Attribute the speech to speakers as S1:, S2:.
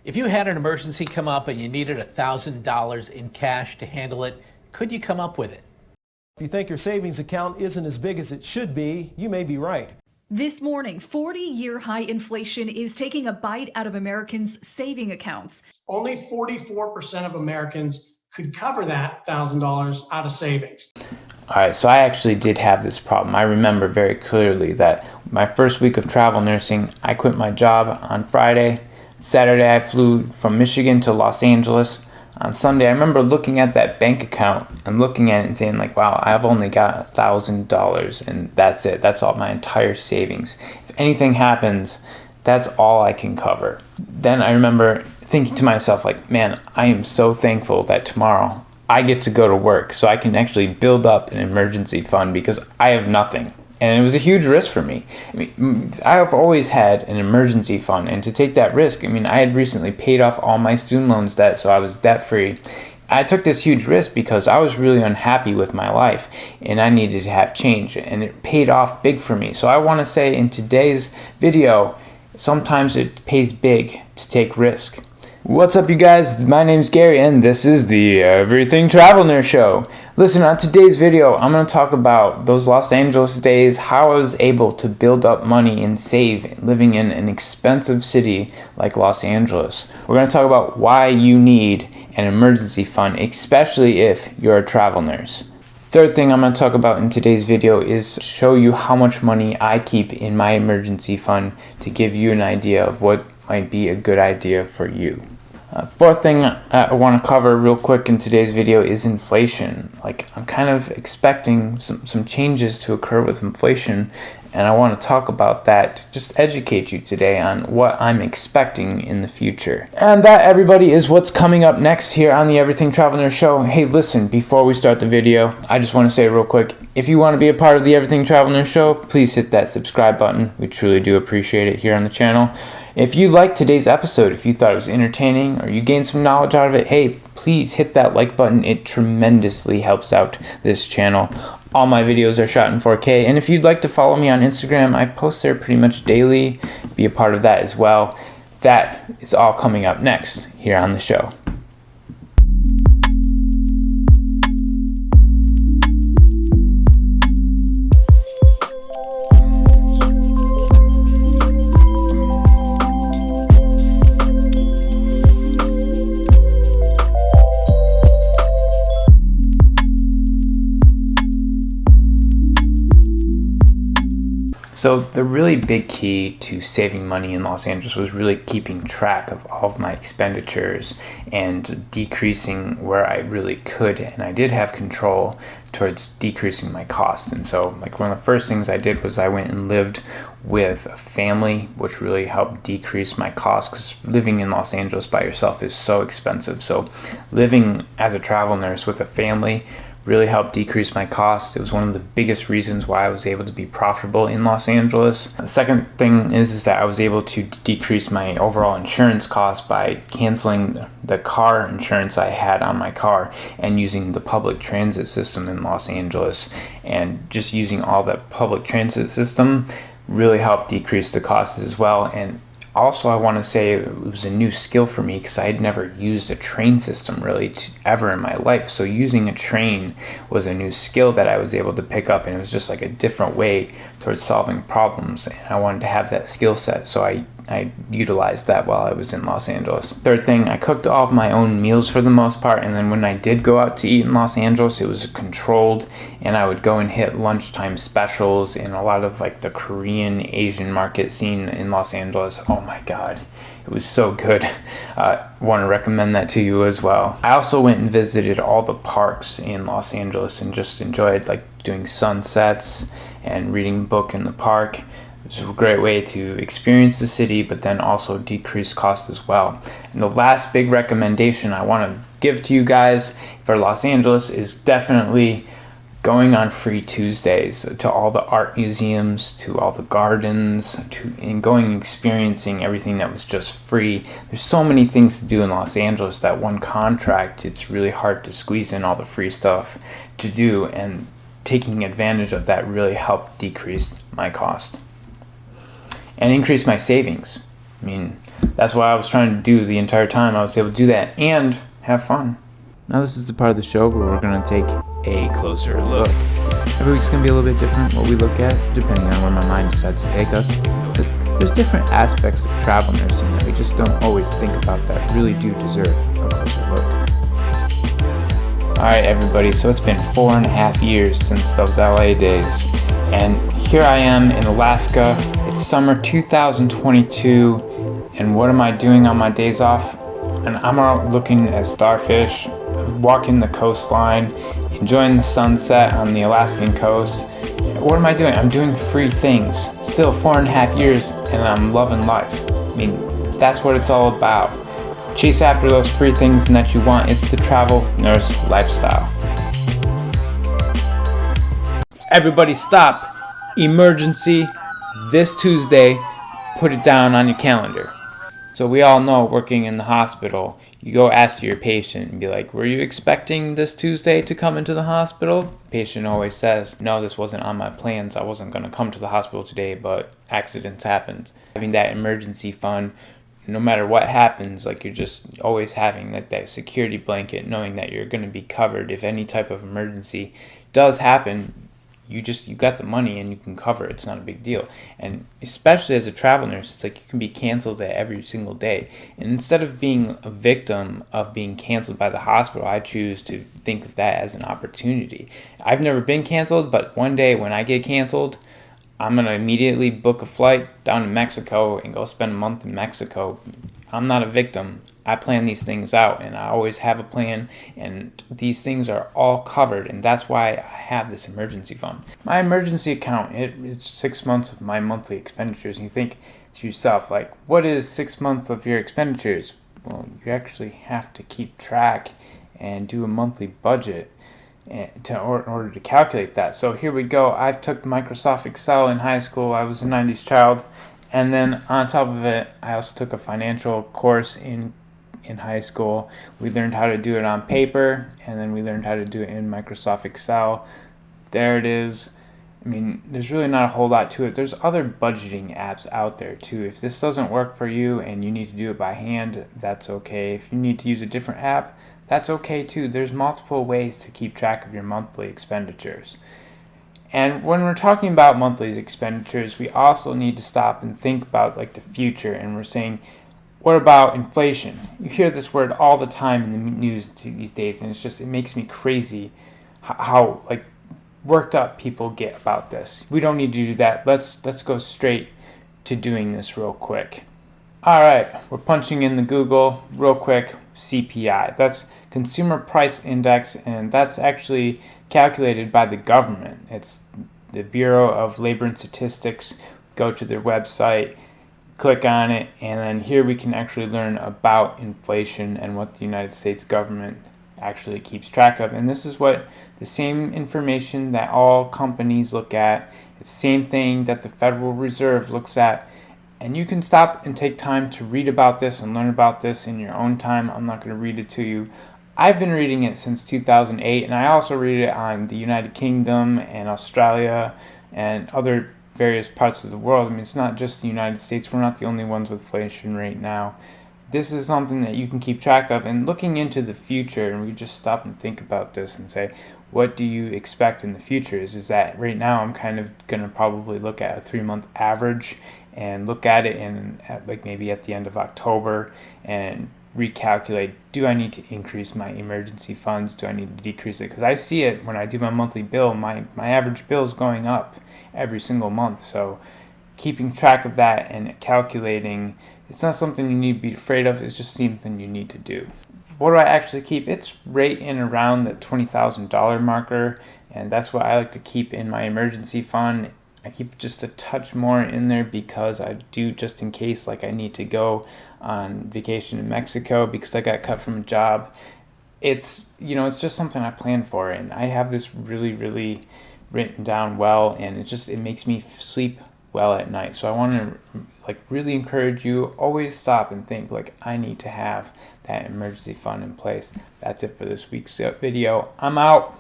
S1: If you had an emergency come up and you needed $1,000 in cash to handle it, could you come up with it?
S2: If you think your savings account isn't as big as it should be, you may be right.
S3: This morning, 40-year high inflation is taking a bite out of Americans' saving accounts.
S4: Only 44% of Americans could cover that $1,000 out of savings.
S5: All right, so I actually did have this problem. I remember very clearly that my first week of travel nursing, I quit my job on Friday. Saturday, I flew from Michigan to Los Angeles. On Sunday, I remember looking at that bank account and looking at it and saying like, wow, I've only got $1,000 and that's it. That's all my entire savings. If anything happens, that's all I can cover. Then I remember thinking to myself like, man, I am so thankful that tomorrow I get to go to work so I can actually build up an emergency fund because I have nothing. And it was a huge risk for me. I mean, I've always had an emergency fund, and to take that risk, I mean, I had recently paid off all my student loans debt, so I was debt free. I took this huge risk because I was really unhappy with my life, and I needed to have change, and it paid off big for me. So I want to say in today's video, sometimes it pays big to take risk. What's up, you guys? My name's Gary, and this is the Everything Travel Nurse Show. Listen, on today's video, I'm going to talk about those Los Angeles days, how I was able to build up money and save living in an expensive city like Los Angeles. We're going to talk about why you need an emergency fund, especially if you're a travel nurse. Third thing I'm going to talk about in today's video is show you how much money I keep in my emergency fund to give you an idea of what might be a good idea for you. Fourth thing I want to cover real quick in today's video is inflation. Like, I'm kind of expecting some changes to occur with inflation, and I want to talk about that, just educate you today on what I'm expecting in the future. And that, everybody, is what's coming up next here on the Everything Travel Nurse Show. Hey, listen, before we start the video, I just want to say real quick, if you want to be a part of the Everything Travel Nurse Show, please hit that subscribe button. We truly do appreciate it here on the channel. If you liked today's episode, if you thought it was entertaining or you gained some knowledge out of it, hey, please hit that like button. It tremendously helps out this channel. All my videos are shot in 4K, and if you'd like to follow me on Instagram, I post there pretty much daily. Be a part of that as well. That is all coming up next here on the show. So the really big key to saving money in Los Angeles was really keeping track of all of my expenditures and decreasing where I really could. And I did have control towards decreasing my cost. And so like one of the first things I did was I went and lived with a family, which really helped decrease my cost because living in Los Angeles by yourself is so expensive. So living as a travel nurse with a family really helped decrease my cost. It was one of the biggest reasons why I was able to be profitable in Los Angeles. The second thing is that I was able to decrease my overall insurance cost by canceling the car insurance I had on my car and using the public transit system in Los Angeles. And just using all that public transit system really helped decrease the cost as well. And also, I want to say it was a new skill for me because I had never used a train system really ever in my life. So using a train was a new skill that I was able to pick up, and it was just like a different way towards solving problems. And I wanted to have that skill set, so I utilized that while I was in Los Angeles. Third thing, I cooked all of my own meals for the most part, and then when I did go out to eat in Los Angeles, it was controlled, and I would go and hit lunchtime specials in a lot of like the Korean Asian market scene in Los Angeles. Oh my God, it was so good. Want to recommend that to you as well. I also went and visited all the parks in Los Angeles and just enjoyed like doing sunsets and reading a book in the park. It's a great way to experience the city, but then also decrease cost as well. And the last big recommendation I want to give to you guys for Los Angeles is definitely going on free Tuesdays to all the art museums, to all the gardens, and going and experiencing everything that was just free. There's so many things to do in Los Angeles that one contract, it's really hard to squeeze in all the free stuff to do, and taking advantage of that really helped decrease my cost and increase my savings. I mean, that's what I was trying to do the entire time. I was able to do that and have fun. Now this is the part of the show where we're going to take a closer look. Every week's going to be a little bit different what we look at, depending on where my mind decides to take us. But there's different aspects of travel nursing that we just don't always think about that really do deserve a closer look. Alright everybody, so it's been 4.5 years since those LA days. And here I am in Alaska. It's summer 2022. And what am I doing on my days off? And I'm out looking at starfish, walking the coastline, enjoying the sunset on the Alaskan coast. What am I doing? I'm doing free things. Still 4.5 years and I'm loving life. I mean, that's what it's all about. Chase after those free things that you want. It's the travel nurse lifestyle. Everybody stop. Emergency this Tuesday. Put it down on your calendar. So we all know, working in the hospital, you go ask your patient and be like, were you expecting this Tuesday to come into the hospital? Patient always says, no, this wasn't on my plans. I wasn't going to come to the hospital today, but accidents happen. Having that emergency fund, no matter what happens, like you're just always having that security blanket, knowing that you're going to be covered if any type of emergency does happen. You got the money and you can cover it. It's not a big deal. And especially as a travel nurse, it's like you can be canceled at every single day. And instead of being a victim of being canceled by the hospital, I choose to think of that as an opportunity. I've never been canceled, but one day when I get canceled, I'm going to immediately book a flight down to Mexico and go spend a month in Mexico. I'm not a victim. I plan these things out, and I always have a plan, and these things are all covered, and that's why I have this emergency fund. My emergency account, it's 6 months of my monthly expenditures, and you think to yourself, like, what is 6 months of your expenditures? Well, you actually have to keep track and do a monthly budget in order to calculate that. So here we go. I took Microsoft Excel in high school. I was a 90s child. And then on top of it, I also took a financial course in high school. We learned how to do it on paper, and then we learned how to do it in Microsoft Excel. There it is. I mean, there's really not a whole lot to it. There's other budgeting apps out there too. If this doesn't work for you and you need to do it by hand, that's okay. If you need to use a different app, that's okay too. There's multiple ways to keep track of your monthly expenditures. And when we're talking about monthly expenditures, we also need to stop and think about like the future. And we're saying, what about inflation? You hear this word all the time in the news these days, and it makes me crazy how like worked up people get about this. We don't need to do that. Let's go straight to doing this real quick. All right, we're punching in the Google real quick. CPI. That's Consumer Price Index, and that's actually calculated by the government. It's the Bureau of Labor and Statistics. Go to their website, click on it, and then here we can actually learn about inflation and what the United States government actually keeps track of. And this is what the same information that all companies look at. It's the same thing that the Federal Reserve looks at. And you can stop and take time to read about this and learn about this in your own time. I'm not going to read it to you. I've been reading it since 2008, and I also read it on the United Kingdom and Australia and other various parts of the world. I mean, it's not just the United States. We're not the only ones with inflation right now. This is something that you can keep track of. And looking into the future, and we just stop and think about this and say, what do you expect in the future? Is that right now I'm kind of going to probably look at a 3-month average and look at it like maybe at the end of October and recalculate, do I need to increase my emergency funds? Do I need to decrease it? Because I see it when I do my monthly bill. My average bill is going up every single month. So keeping track of that and calculating, it's not something you need to be afraid of. It's just something you need to do. What do I actually keep? It's right in around the $20,000 marker, and that's what I like to keep in my emergency fund. I keep just a touch more in there because I do, just in case, like I need to go on vacation in Mexico because I got cut from a job. It's just something I plan for, and I have this really, really written down well, and it makes me sleep well at night. So I want to really encourage you, always stop and think, I need to have that emergency fund in place. That's it for this week's video. I'm out.